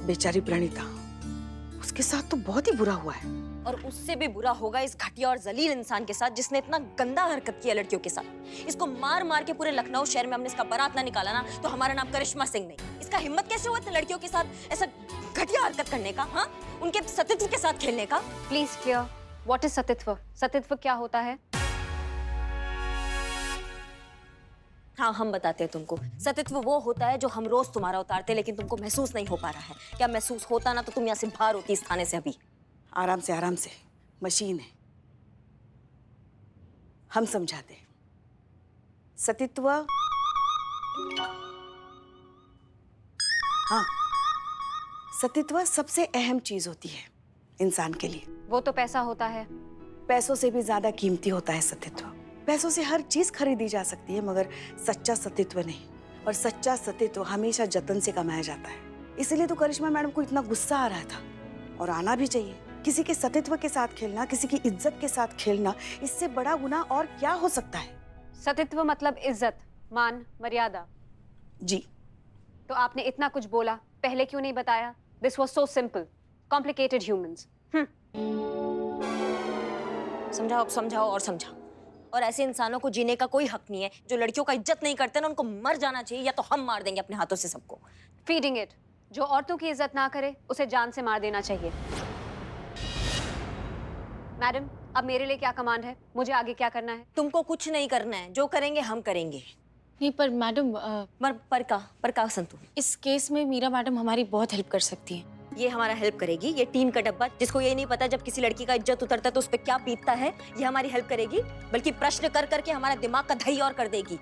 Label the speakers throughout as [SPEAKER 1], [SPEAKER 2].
[SPEAKER 1] बेचारी प्रणीता, उसके साथ तो बहुत ही बुरा हुआ है।
[SPEAKER 2] और उससे भी बुरा होगा इस घटिया और जलील इंसान के साथ जिसने इतना गंदा हरकत किया लड़कियों के साथ। इसको मार मार के पूरे लखनऊ शहर में हमने इसका बारात ना निकाला ना तो हमारा नाम करिश्मा सिंह नहीं। इसका हिम्मत कैसे हुआ इतने लड़कियों के साथ ऐसा घटिया हरकत करने का, हाँ? उनके सतीत्व के साथ खेलने का।
[SPEAKER 3] प्लीज क्लियर, व्हाट इज सतीत्व? सतीत्व क्या होता है?
[SPEAKER 2] हाँ, हम बताते हैं तुमको। सतीत्व वो होता है जो हम रोज तुम्हारा उतारते हैं लेकिन तुमको महसूस नहीं हो पा रहा है। क्या महसूस होता ना तो तुम यहाँ से बाहर होती इस थाने से अभी।
[SPEAKER 1] आराम से आराम से, मशीन है, हम समझाते हैं। सतीत्व, हाँ, सतीत्व सबसे अहम चीज होती है इंसान के लिए।
[SPEAKER 3] वो तो पैसा होता है।
[SPEAKER 1] पैसों से भी ज्यादा कीमती होता है सतीत्व। पैसों से हर चीज खरीदी जा सकती है मगर सच्चा सतीत्व नहीं। और सच्चा सतीत्व हमेशा जतन से कमाया जाता है। इसीलिए तो करिश्मा मैडम को इतना गुस्सा आ रहा था, और आना भी चाहिए। किसी के सतीत्व के साथ खेलना, किसी की इज्जत के साथ खेलना, इससे बड़ा गुनाह और क्या हो सकता है?
[SPEAKER 3] सतीत्व मतलब इज्जत, मान, मर्यादा।
[SPEAKER 1] जी।
[SPEAKER 3] तो आपने इतना कुछ बोला, पहले क्यों नहीं बताया? This was so simple, complicated humans.
[SPEAKER 2] समझाओ, समझाओ और समझाओ। और ऐसे इंसानों को जीने का कोई हक नहीं है जो लड़कियों का इज्जत नहीं करते ना, उनको मर जाना चाहिए या तो हम मार देंगे अपने हाथों से सबको।
[SPEAKER 3] फीडिंग इट, जो औरतों की इज्जत ना करे उसे जान से मार देना चाहिए। मैडम, अब मेरे लिए क्या कमांड है? मुझे आगे क्या करना है?
[SPEAKER 2] तुमको कुछ नहीं करना है, जो करेंगे हम करेंगे।
[SPEAKER 4] नहीं पर मैडम,
[SPEAKER 2] पर का संतु,
[SPEAKER 4] इस केस में मीरा मैडम हमारी बहुत हेल्प कर सकती हैं।
[SPEAKER 2] ये हमारा हेल्प करेगी। ये टीन का डब्बा जिसको ये नहीं पता जब किसी लड़की का इज्जत उतरता है तो उस पर क्या बीतता है, ये हमारी हेल्प करेगी। बल्कि प्रश्न कर करके हमारा दिमाग का दही और कर देगी।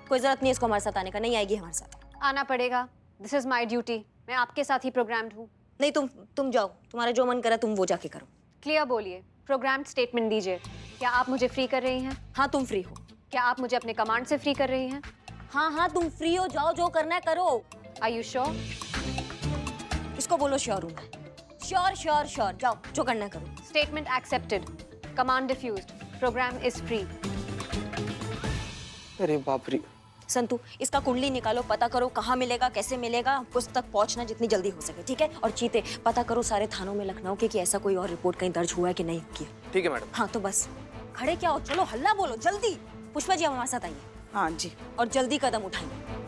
[SPEAKER 2] कोई जरूरत नहीं है इसको हमारे साथ आने का, नहीं आएगी हमारे साथ।
[SPEAKER 3] आना पड़ेगा, दिस इज माई ड्यूटी। मैं आपके साथ ही प्रोग्राम्ड हूँ।
[SPEAKER 2] नहीं, तुम जाओ, तुम्हारा जो मन करा तुम वो जाके करो।
[SPEAKER 3] क्लियर बोलिए, प्रोग्राम्ड स्टेटमेंट दीजिए। क्या आप मुझे फ्री कर रही हैं?
[SPEAKER 2] हाँ, तुम फ्री हो।
[SPEAKER 3] क्या आप मुझे अपने कमांड से फ्री कर रही हैं?
[SPEAKER 2] हाँ, तुम फ्री हो, जाओ, जो करना है करो।
[SPEAKER 3] Are you sure?
[SPEAKER 2] इसको बोलो श्योर हूँ मैं। श्योर श्योर श्योर, जाओ जो करना है करो।
[SPEAKER 3] Statement accepted, command defused, program is free.
[SPEAKER 5] अरे बाप रे।
[SPEAKER 2] संतु, इसका कुंडली निकालो, पता करो कहाँ मिलेगा, कैसे मिलेगा, उस तक पहुंचना जितनी जल्दी हो सके, ठीक है? और चीते, पता करो सारे थानों में लखनऊ के कि ऐसा कोई और रिपोर्ट कहीं दर्ज हुआ है कि नहीं किया।
[SPEAKER 5] ठीक है मैडम।
[SPEAKER 2] हाँ, तो बस खड़े क्या हो, चलो हल्ला बोलो जल्दी। पुष्पा जी, हमारे साथ आइए।
[SPEAKER 1] हाँ जी।
[SPEAKER 2] और जल्दी कदम उठाइए।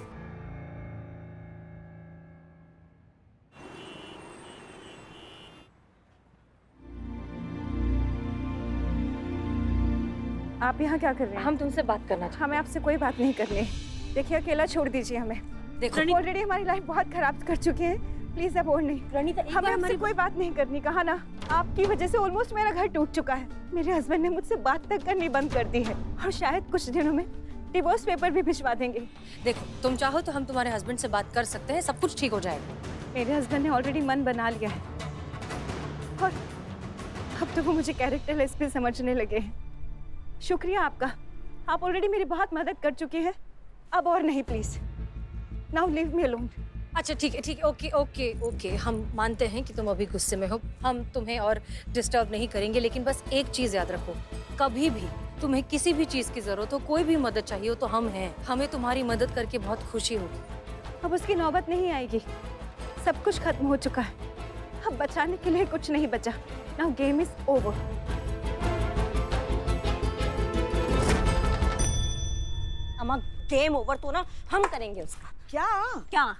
[SPEAKER 6] आप यहाँ क्या कर रहे हैं?
[SPEAKER 4] हम तुमसे बात करना चाहते
[SPEAKER 6] हमें आपसे कोई बात नहीं करनी। देखिए, अकेला छोड़ दीजिए हमें।
[SPEAKER 2] देखो
[SPEAKER 6] ऑलरेडी हमारी लाइफ बहुत खराब कर चुके हैं। प्लीज अब और नहीं।
[SPEAKER 4] प्रणीता,
[SPEAKER 6] हमें आपसे कोई बात नहीं करनी, कहा ना। आपकी वजह से ऑलमोस्ट मेरा घर टूट चुका है। मेरे हस्बैंड ने मुझसे बात तक करनी बंद कर दी है और शायद कुछ दिनों में डिवोर्स पेपर भी भिजवा देंगे।
[SPEAKER 4] देखो, तुम चाहो तो हम तुम्हारे हस्बैंड से बात कर सकते हैं, सब कुछ ठीक हो जाएगा।
[SPEAKER 6] मेरे हस्बैंड ने ऑलरेडी मन बना लिया है और अब तो वो मुझे कैरेक्टरलेस भी समझने लगे हैं। शुक्रिया आपका, आप ऑलरेडी मेरी बहुत मदद कर चुकी हैं। अब और नहीं, please now leave me alone.
[SPEAKER 4] अच्छा ठीक है, ओके, हम मानते हैं कि तुम अभी गुस्से में हो, हम तुम्हें और डिस्टर्ब नहीं करेंगे। लेकिन बस एक चीज याद रखो, कभी भी तुम्हें किसी भी चीज की जरूरत हो, कोई भी मदद चाहिए हो तो हम हैं। हमें तुम्हारी मदद करके बहुत खुशी होगी।
[SPEAKER 6] अब उसकी नौबत नहीं आएगी, सब कुछ खत्म हो चुका है। अब बचाने के लिए कुछ नहीं बचा। Now game is over.
[SPEAKER 2] अम्मा, गेम ओवर तो ना हम करेंगे उसका।
[SPEAKER 1] क्या
[SPEAKER 2] क्या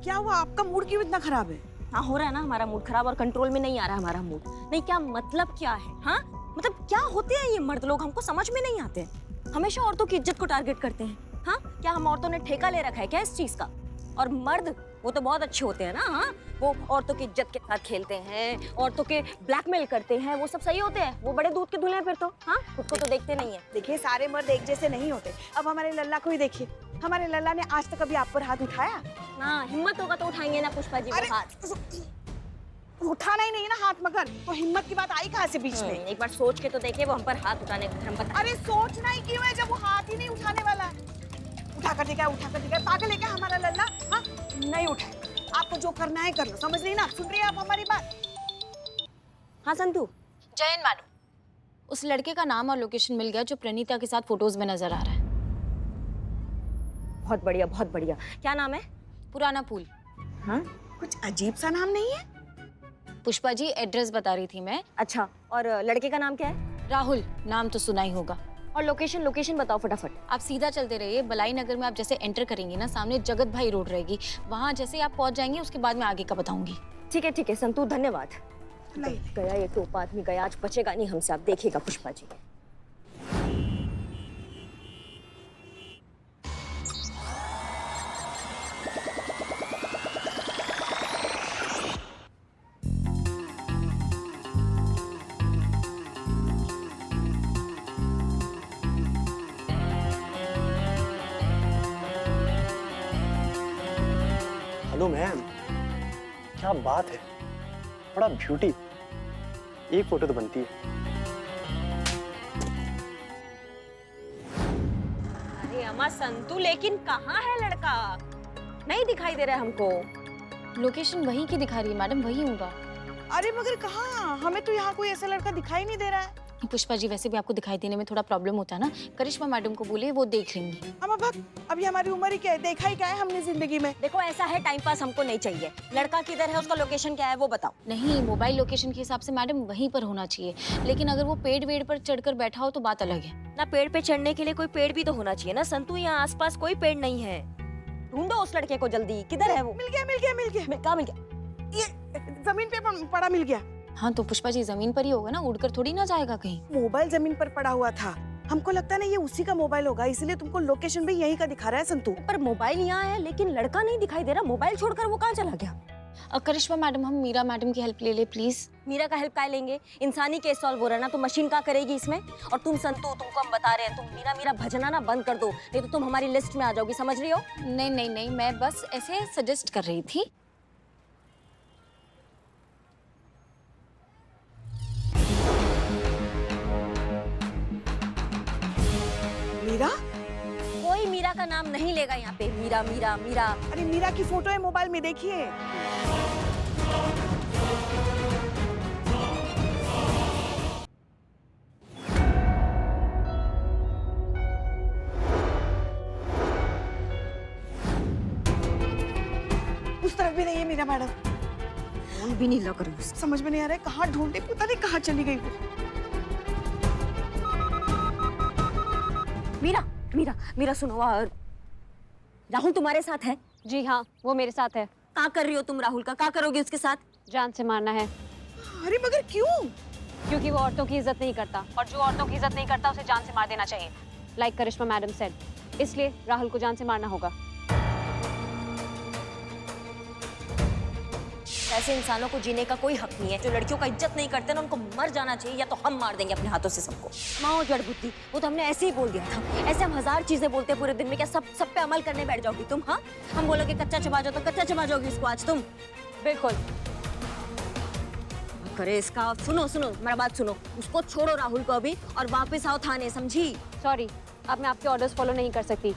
[SPEAKER 1] क्या हुआ? आपका मूड क्यों इतना खराब है?
[SPEAKER 2] हाँ, हो रहा है ना हमारा मूड खराब और कंट्रोल में नहीं आ रहा हमारा मूड। नहीं, क्या मतलब क्या है? हाँ, मतलब क्या होते हैं ये मर्द लोग, हमको समझ में नहीं आते। हमेशा औरतों की इज्जत को टारगेट करते हैं। हाँ, क्या हम औरतों ने ठेका ले रखा है क्या इस चीज का? और मर्द वो तो बहुत अच्छे होते हैं ना। हाँ, वो औरतों की इज्जत के साथ खेलते हैं, औरतों के ब्लैकमेल करते हैं, वो सब सही होते हैं। वो बड़े दूध के धुले हैं फिर तो। हाँ, खुद को तो देखते नहीं है।
[SPEAKER 1] देखिए, सारे मर्द एक जैसे नहीं होते। अब हमारे लल्ला को ही देखिए, हमारे लल्ला ने आज तक कभी आप पर हाथ उठाया?
[SPEAKER 2] ना, हिम्मत होगा तो उठाएंगे ना पुष्पा जी वो हाथ।
[SPEAKER 1] उठाना ही नहीं है ना हाथ, मगर तो हिम्मत की बात आई कहाँ से बीच में?
[SPEAKER 2] एक बार सोच के तो देखिए, वो हम पर हाथ उठाने का धर्म पता।
[SPEAKER 1] अरे सोचना ही क्यों है जब वो हाथ ही नहीं उठाने वाला है? उठा कर दिखाए, उठा कर दिखाए। पागल है क्या हमारा लल्ला? हाँ, नहीं उठाए। आपको जो करना है कर लो, समझ रही ना? सुन रही है आप हमारी बात?
[SPEAKER 2] हाँ संतु।
[SPEAKER 4] जयन मैडम, उस लड़के का नाम और लोकेशन मिल गया जो प्रणीता के साथ फोटोज में नजर आ रहा है।
[SPEAKER 2] बहुत बढ़िया, बहुत बढ़िया। क्या नाम है?
[SPEAKER 4] पुराना पुल।
[SPEAKER 2] हाँ,
[SPEAKER 1] कुछ अजीब सा नाम नहीं है?
[SPEAKER 5] पुष्पा जी एड्रेस बता रही थी मैं।
[SPEAKER 2] अच्छा, और लड़के का नाम क्या है?
[SPEAKER 5] राहुल, नाम तो सुना ही होगा।
[SPEAKER 2] और लोकेशन बताओ फटाफट।
[SPEAKER 5] आप सीधा चलते रहिए, बलाई नगर में आप जैसे एंटर करेंगी ना, सामने जगत भाई रोड रहेगी, वहाँ जैसे आप पहुँच जाएंगे उसके बाद मैं आगे का बताऊंगी।
[SPEAKER 2] ठीक है संतू, धन्यवाद।
[SPEAKER 1] नहीं।
[SPEAKER 2] गया ये टोपा आदमी गया, आज बचेगा नहीं हमसे, आप देखिएगा पुष्पा जी।
[SPEAKER 7] हेलो मैम, क्या बात है, बड़ा ब्यूटी। एक फोटो तो बनती है।
[SPEAKER 2] अरे अम्मा संतू, लेकिन कहाँ है लड़का? नहीं दिखाई दे रहा है हमको।
[SPEAKER 5] लोकेशन वहीं की दिखा रही है मैडम, वही होगा।
[SPEAKER 1] अरे मगर कहाँ? हमें तो यहाँ कोई ऐसा लड़का दिखाई नहीं दे रहा है।
[SPEAKER 5] पुष्पा जी वैसे भी आपको दिखाई देने में थोड़ा प्रॉब्लम होता है ना, करिश्मा मैडम को बोलिए, वो देख लेंगी।
[SPEAKER 1] हम अब अभी हमारी उम्र ही क्या है, देखा ही क्या है हमने जिंदगी में।
[SPEAKER 2] देखो ऐसा है, टाइम पास हमको नहीं चाहिए। लड़का किधर है, उसका लोकेशन क्या है वो बताओ।
[SPEAKER 5] नहीं, मोबाइल लोकेशन के हिसाब से मैडम वहीं पर होना चाहिए, लेकिन अगर वो पेड़ वेड़ पर चढ़कर बैठा हो तो बात अलग है
[SPEAKER 2] ना। पेड़ पे चढ़ने के लिए कोई पेड़ भी तो होना चाहिए ना संतू, यहाँ आसपास कोई पेड़ नहीं है। ढूंढो उस लड़के को जल्दी, किधर है वो?
[SPEAKER 1] मिल गया।
[SPEAKER 2] कहाँ मिल गया?
[SPEAKER 1] ये जमीन पे पड़ा मिल गया।
[SPEAKER 5] हाँ तो पुष्पा जी जमीन पर ही होगा ना, उड़कर थोड़ी ना जाएगा कहीं।
[SPEAKER 1] मोबाइल जमीन पर पड़ा हुआ था, हमको लगता नहीं ये उसी का मोबाइल होगा, इसलिए तुमको लोकेशन भी यहीं का दिखा रहा है संतू।
[SPEAKER 2] पर मोबाइल यहाँ है लेकिन लड़का नहीं दिखाई दे रहा। मोबाइल छोड़कर वो कहाँ चला गया?
[SPEAKER 5] करिश्मा मैडम, हम मीरा मैडम की हेल्प ले ले प्लीज।
[SPEAKER 2] मीरा का हेल्प क्या लेंगे? इंसानी केस सॉल्व हो रहा है ना, तो मशीन क्या करेगी इसमें? और तुम संतू, तुमको हम बता रहे हैं, तुम मीरा भजना ना बंद कर दो, नहीं तो तुम हमारी लिस्ट में आ जाओगी, समझ रही हो?
[SPEAKER 5] नहीं, मैं बस ऐसे सजेस्ट कर रही थी।
[SPEAKER 1] मीरा?
[SPEAKER 2] कोई मीरा का नाम नहीं लेगा यहाँ पे। मीरा।
[SPEAKER 1] अरे मीरा की फोटो है मोबाइल में, देखिए। उस तरफ भी नहीं है मीरा मैडम।
[SPEAKER 2] फोन भी नहीं लग रहा है।
[SPEAKER 1] समझ में नहीं आ रहा है कहाँ ढूंढे, पता नहीं कहाँ चली गई वो।
[SPEAKER 2] मीरा सुनो, राहुल तुम्हारे साथ है?
[SPEAKER 3] जी हाँ, वो मेरे साथ है।
[SPEAKER 2] क्या कर रही हो तुम राहुल का? क्या करोगे उसके साथ?
[SPEAKER 3] जान से मारना है।
[SPEAKER 1] अरे मगर क्यों?
[SPEAKER 3] क्योंकि वो औरतों की इज्जत नहीं करता, और जो औरतों की इज्जत नहीं करता उसे जान से मार देना चाहिए, लाइक करिश्मा मैडम सेड। इसलिए राहुल को जान से मारना होगा।
[SPEAKER 2] ऐसे इंसानों को जीने का कोई हक नहीं है। जो लड़कियों का इज्जत नहीं करते ना, उनको मर जाना चाहिए, या तो हम मार देंगे अपने हाथों से सबको। माओ जड़ बुद्धि, वो तो हमने ऐसे ही बोल दिया था। ऐसे हम हजार चीजें बोलते हैं पूरे दिन में, क्या सब पे अमल करने बैठ जाओगी तुम? हाँ, हम बोलोगे कच्चा चबा जाओ तो कच्चा चबा जाओगी उसको आज तुम?
[SPEAKER 3] बिल्कुल।
[SPEAKER 2] करे इसका। सुनो मेरा बात सुनो, उसको छोड़ो राहुल को अभी, और वापस आओ थाने, समझी?
[SPEAKER 3] सॉरी, अब मैं आपके ऑर्डर्स फॉलो नहीं कर सकती,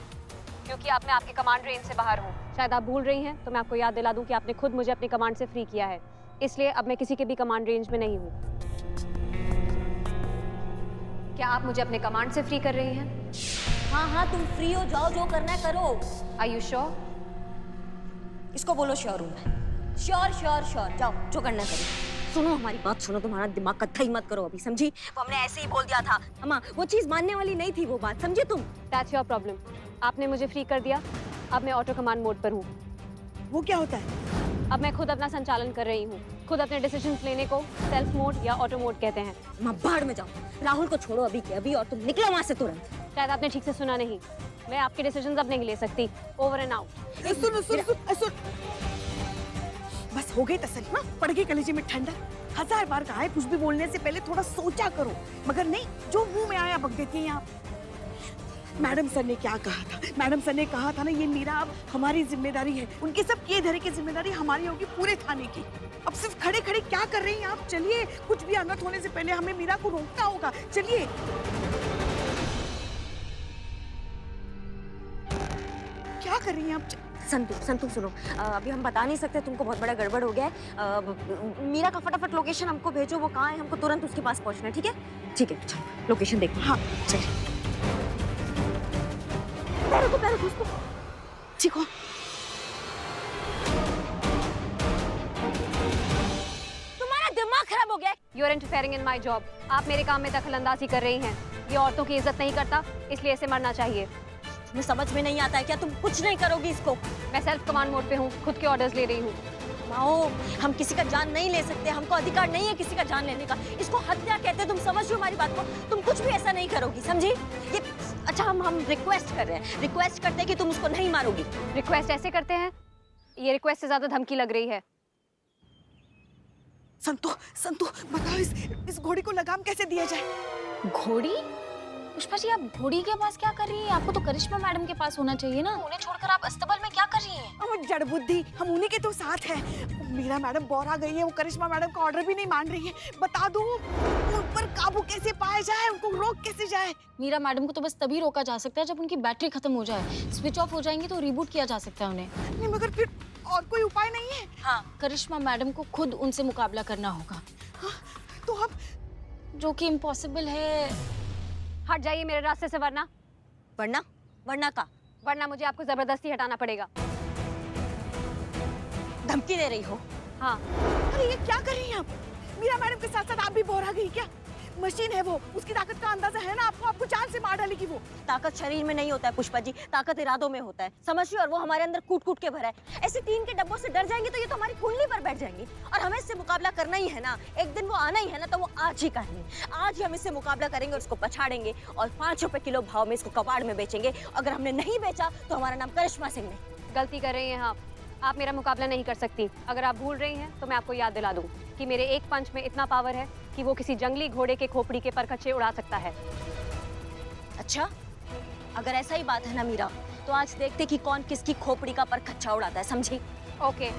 [SPEAKER 3] क्योंकि अब मैं आपके कमांड रेंज से बाहर हूँ। शायद आप भूल रही हैं, तो मैं आपको याद दिला दूं कि आपने खुद मुझे अपने कमांड से फ्री किया है, इसलिए अब मैं किसी के भी कमांड रेंज में नहीं हूँ। क्या आप मुझे अपने कमांड से फ्री कर रही हैं?
[SPEAKER 2] हाँ, तुम फ्री हो, जाओ, जो करना है करो।
[SPEAKER 3] Are you sure?
[SPEAKER 2] इसको बोलो श्योर हूँ मैं। श्योर, जाओ जो करना है करो। सुनो हमारी बात सुनो, तुम्हारा दिमाग कत्था ही मत करो अभी, समझी? वो हमने ऐसे ही बोल दिया था अम्मा, वो चीज मानने वाली नहीं थी वो बात, समझे तुम?
[SPEAKER 3] That's your problem. आपने मुझे फ्री कर दिया, अब मैं ऑटो कमांड मोड पर हूँ।
[SPEAKER 1] वो क्या होता है?
[SPEAKER 3] अब मैं खुद अपना संचालन कर रही हूँ। खुद अपने डिसीजंस लेने को सेल्फ मोड या ऑटो मोड कहते हैं।
[SPEAKER 2] अम्मा बाहर में जाओ, राहुल को छोड़ो अभी के अभी, और तुम निकलो वहां से तुरंत।
[SPEAKER 3] शायद आपने ठीक से सुना नहीं, मैं आपके डिसीजंस अब नहीं ले सकती। Over and out.
[SPEAKER 1] सुन। बस हो गई तसल्ली, हाँ? पड़ गई कलेजे में ठंडा। 1000 बार कहा है कुछ भी बोलने से पहले थोड़ा सोचा करो, मगर नहीं, जो मुंह में आया बक देती हैं आप। मैडम सर ने क्या कहा था? मैडम सर ने कहा था ना, ये मीरा अब हमारी जिम्मेदारी है, उनके सब किए धरे की जिम्मेदारी हमारी होगी, पूरे थाने की। अब सिर्फ खड़े खड़े क्या कर रही हैं आप? चलिए, कुछ भी अनर्थ होने से पहले हमें मीरा को रोकना होगा, चलिए। क्या कर रही हैं आप?
[SPEAKER 2] संतू सुनो, अभी हम बता नहीं सकते तुमको, बहुत बड़ा गड़बड़ हो गया है। मीरा का फटाफट लोकेशन हमको भेजो, वो कहाँ है, हमको तुरंत उसके पास पहुंचना है, ठीक है? ठीक है, चलो लोकेशन देखो।
[SPEAKER 1] हाँ चलिए।
[SPEAKER 2] पैरों को
[SPEAKER 1] ठीक हो?
[SPEAKER 3] You are interfering in my job. आप मेरे काम में दखल अंदाजी कर रही हैं। ये औरतों की इज्जत नहीं करता, इसलिए इसे मरना चाहिए।
[SPEAKER 2] तुम्हें समझ में नहीं आता है क्या? तुम कुछ नहीं करोगी इसको?
[SPEAKER 3] मैं सेल्फ कमांड मोड पे हूँ, खुद के ऑर्डर्स ले रही हूँ।
[SPEAKER 2] माओ, हम किसी का जान नहीं ले सकते, हमको अधिकार नहीं है किसी का जान लेने का। इसको हत्या कहते हैं, तुम समझ रही हो हमारी बात को? तुम कुछ भी ऐसा नहीं करोगी, समझी? ये अच्छा, हम रिक्वेस्ट कर रहे हैं, रिक्वेस्ट करते हैं कि तुम उसको नहीं मारोगी।
[SPEAKER 3] रिक्वेस्ट ऐसे करते हैं? ये रिक्वेस्ट से ज्यादा धमकी लग रही है।
[SPEAKER 1] संतु, संतु बताओ इस घोड़ी को लगाम कैसे दिया जाए?
[SPEAKER 5] घोड़ी? पुष्पा जी, आप घोड़ी के पास क्या कर रही हैं? आपको तो करिश्मा मैडम के पास होना चाहिए ना। उन्हें छोड़कर आप अस्तबल में क्या कर रही हैं?
[SPEAKER 1] हम जड़ बुद्धि, हम उन्हीं के तो साथ हैं। मीरा मैडम बोर आ गई है, वो करिश्मा मैडम का ऑर्डर भी नहीं मान रही है। बता दो उन पर काबू कैसे पाया जाए, उनको रोक कैसे जाए?
[SPEAKER 5] मीरा मैडम को तो बस तभी रोका जा सकता है जब उनकी बैटरी खत्म हो जाए। स्विच ऑफ हो जाएंगी तो रिबूट किया जा सकता है उन्हें।
[SPEAKER 1] नहीं, मगर फिर और कोई उपाय नहीं है?
[SPEAKER 5] हाँ, करिश्मा मैडम को खुद उनसे मुकाबला करना होगा।
[SPEAKER 1] हाँ, तो हम
[SPEAKER 5] जो कि इम्पॉसिबल है।
[SPEAKER 3] हट जाइए मेरे रास्ते से, वरना
[SPEAKER 2] वरना का
[SPEAKER 3] वरना मुझे आपको जबरदस्ती हटाना पड़ेगा।
[SPEAKER 2] धमकी दे रही हो?
[SPEAKER 3] हाँ।
[SPEAKER 1] अरे ये क्या कर रही हैं आप? मीरा मैडम के साथ साथ आप भी बोर आ गई क्या? मशीन है वो, उसकी ताकत का अंदाजा है ना आपको जान से मार डालेगी वो।
[SPEAKER 2] ताकत शरीर में नहीं होता है पुष्पा जी, ताकत इरादों में होता है, समझ रही हो? और वो हमारे अंदर कूट कूट के भरा है। ऐसे टीन के डब्बों से डर जाएंगे तो ये तो हमारी कुंडली पर बैठ जाएंगी। और हमें इससे मुकाबला करना ही है ना, एक दिन वो आना ही है ना, तो वो आज ही का है। आज ही हम इससे मुकाबला करेंगे और उसको पछाड़ेंगे और 5 रुपए किलो भाव में इसको कबाड़ में बेचेंगे। अगर हमने नहीं बेचा तो हमारा नाम करिश्मा सिंह नहीं।
[SPEAKER 3] गलती कर रही हैं आप मेरा मुकाबला नहीं कर सकती। अगर आप भूल रही हैं तो मैं आपको याद दिला दूं कि मेरे एक पंच में इतना पावर है कि वो किसी जंगली घोड़े के खोपड़ी के परखच्चे उड़ा सकता है।
[SPEAKER 2] अच्छा, अगर ऐसा ही बात है ना मीरा, तो आज देखते कि कौन किसकी खोपड़ी का परखच्चा उड़ाता है, समझी?
[SPEAKER 3] ओके।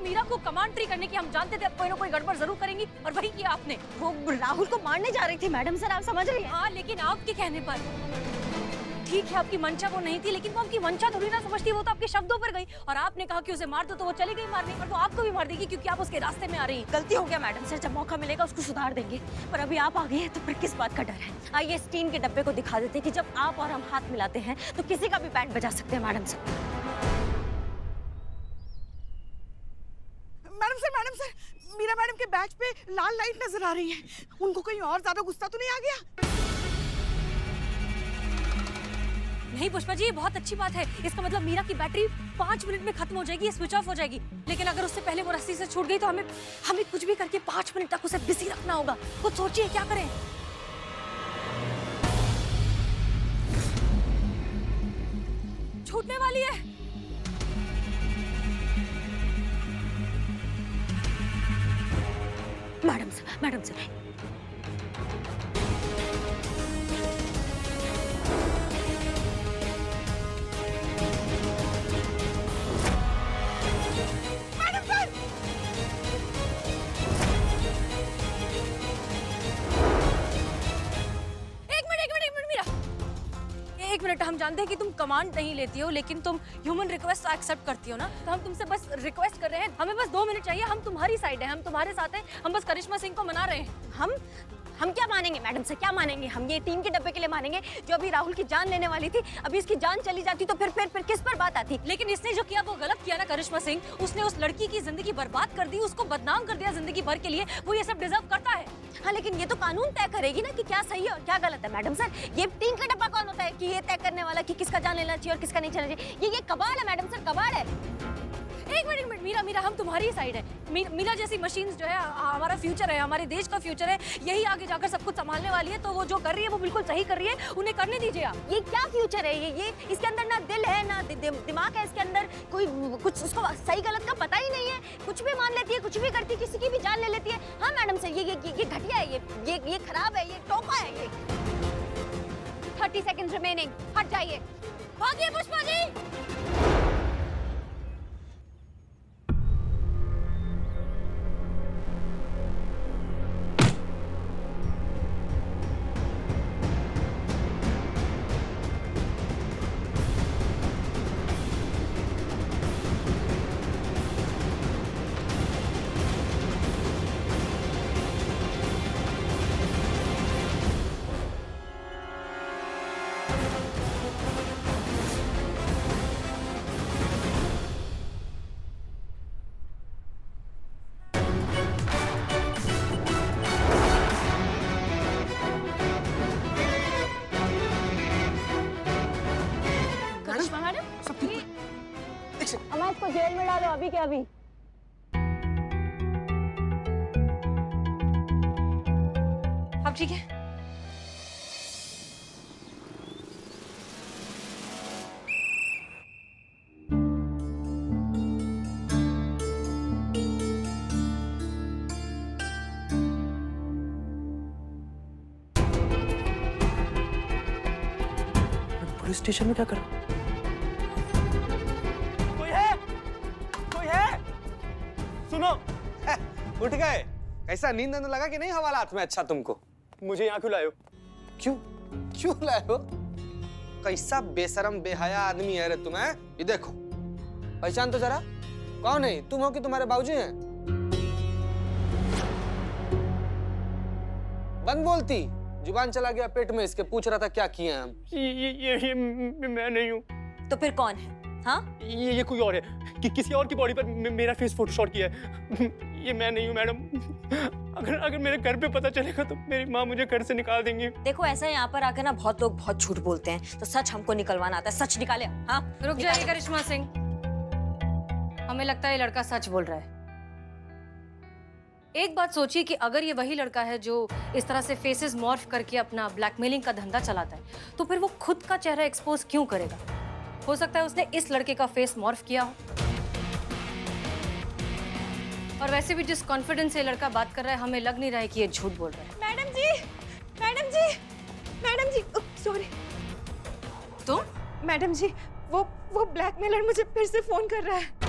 [SPEAKER 4] मीरा को कमांड ट्री करने की हम जानते थे, अब कोई ना कोई गड़बड़ जरूर करेंगी और वही किया आपने।
[SPEAKER 2] वो राहुल को मारने जा रही थी मैडम सर, आप समझ रही हैं?
[SPEAKER 4] हाँ, लेकिन आपके कहने पर। ठीक है, आपकी मंशा वो नहीं थी, लेकिन वो आपकी मंशा थोड़ी ना समझती, वो तो आपके शब्दों पर गई। और आपने कहा कि उसे मार दो, तो वो चली गई मारने, और वो आपको भी मार देगी क्योंकि आप उसके रास्ते में आ रही हैं।
[SPEAKER 2] गलती हो गया मैडम सर, जब मौका मिलेगा उसको सुधार देंगे, पर अभी आप आ गई हैं तो फिर किस बात का डर है? आइए इस टीन के डब्बे को दिखा देते हैं कि जब आप और हम हाथ मिलाते हैं तो किसी का भी बैंड बजा सकते हैं madam sir.
[SPEAKER 1] Madam sir, Meera madam के बैच पे लाल लाइट नजर आ रही है। उनको कहीं और ज्यादा गुस्सा तो नहीं आ गया?
[SPEAKER 4] नहीं पुष्पा जी, ये बहुत अच्छी बात है। इसका मतलब मीरा की बैटरी 5 मिनट में खत्म हो जाएगी, ये स्विच ऑफ हो जाएगी। लेकिन अगर उससे पहले वो रस्सी से छूट गई तो हमें कुछ भी करके 5 मिनट तक उसे बिजी रखना होगा। कुछ सोचिए क्या करें। छूटने वाली है।
[SPEAKER 2] मैडम सर
[SPEAKER 4] एक मिनट, हम जानते हैं कि तुम कमांड नहीं लेती हो, लेकिन तुम ह्यूमन रिक्वेस्ट एक्सेप्ट करती हो ना, तो हम तुमसे बस रिक्वेस्ट कर रहे हैं, हमें बस 2 मिनट चाहिए। हम तुम्हारी साइड है, हम तुम्हारे साथ हैं, हम बस करिश्मा सिंह को मना रहे हैं।
[SPEAKER 2] हम क्या मानेंगे मैडम सर, क्या मानेंगे? हम ये टीम के डब्बे के लिए मानेंगे जो अभी राहुल की जान लेने वाली थी। अभी इसकी जान चली जाती तो फिर किस पर बात आती?
[SPEAKER 4] लेकिन इसने जो किया वो गलत किया ना करिश्मा सिंह। उसने उस लड़की की जिंदगी बर्बाद कर दी, उसको बदनाम कर दिया जिंदगी भर के लिए। वो ये सब डिजर्व करता है।
[SPEAKER 2] हाँ, लेकिन ये तो कानून तय करेगी ना कि क्या सही है और क्या गलत है मैडम सर। ये टीम का डब्बा कौन होता है कि ये तय करने वाला कि किसका जान लेना चाहिए और किसका नहीं चलना चाहिए? ये कबाड़ है मैडम सर, कबाड़ है।
[SPEAKER 4] एक मिनट मीरा, हम तुम्हारी साइड है। मीरा जैसी मशीन्स जो है हमारा फ्यूचर है, हमारे देश का फ्यूचर है, यही आगे जाकर सब कुछ संभालने वाली है। तो वो जो कर रही है वो बिल्कुल सही कर रही है, उन्हें करने दीजिए आप।
[SPEAKER 2] ये क्या फ्यूचर है? ये इसके अंदर ना दिल है ना दिमाग है, इसके अंदर कोई कुछ उसको सही गलत का पता ही नहीं है। कुछ भी मान लेती है, कुछ भी करती है, किसी की भी जान ले लेती है। हाँ मैडम सर, ये घटिया है, ये खराब है, ये टोपा है। ये
[SPEAKER 3] 30 सेकंड्स रिमेनिंग, हट जाइए।
[SPEAKER 4] भागिए पुष्पा जी।
[SPEAKER 2] अम्मा इसको जेल में डालो अभी के अभी।
[SPEAKER 4] अब ठीक है।
[SPEAKER 7] पुलिस स्टेशन में क्या कर रहा?
[SPEAKER 8] सुनो, उठ गए? कैसा नींद आने लगा कि नहीं हवालात में? अच्छा तुमको
[SPEAKER 7] मुझे यहाँ क्यों लाए हो?
[SPEAKER 8] क्यों लाए हो? कैसा बेशरम बेहया आदमी है रे तुम, है? ये देखो, पहचान तो जरा, कौन है? तुम हो कि तुम्हारे बाबूजी हैं? बंद बोलती, जुबान चला गया पेट में इसके। पूछ रहा था क्या किए हैं हम।
[SPEAKER 7] ये मैं नहीं हूँ।
[SPEAKER 2] तो फिर कौन है? हाँ,
[SPEAKER 7] ये कोई और है कि किसी और की बॉडी पर मेरा फेस फोटोशॉट किया है। ये मैं नहीं हूँ मैडम। अगर मेरे घर पे पता चलेगा तो मेरी माँ मुझे घर से निकाल देंगी।
[SPEAKER 2] देखो ऐसा यहाँ पर आकर ना बहुत लोग बहुत झूठ बोलते हैं, तो सच हमको निकलवाना आता है। सच निकाले। हाँ,
[SPEAKER 4] रुक जाइए करिश्मा सिंह, हमें लगता है ये लड़का सच बोल रहा है। एक बात सोचिए कि अगर ये वही लड़का है जो इस तरह से फेसेस मॉर्फ करके अपना ब्लैकमेलिंग का धंधा चलाता है, तो फिर वो खुद का चेहरा एक्सपोज क्यों करेगा? हो सकता है उसने इस लड़के का फेस मॉर्फ किया हो। और वैसे भी जिस कॉन्फिडेंस से लड़का बात कर रहा है, हमें लग नहीं रहा है कि ये झूठ बोल रहा है।
[SPEAKER 6] मैडम जी, सॉरी। तो मैडम जी, वो ब्लैकमेलर मुझे फिर से फोन कर रहा है।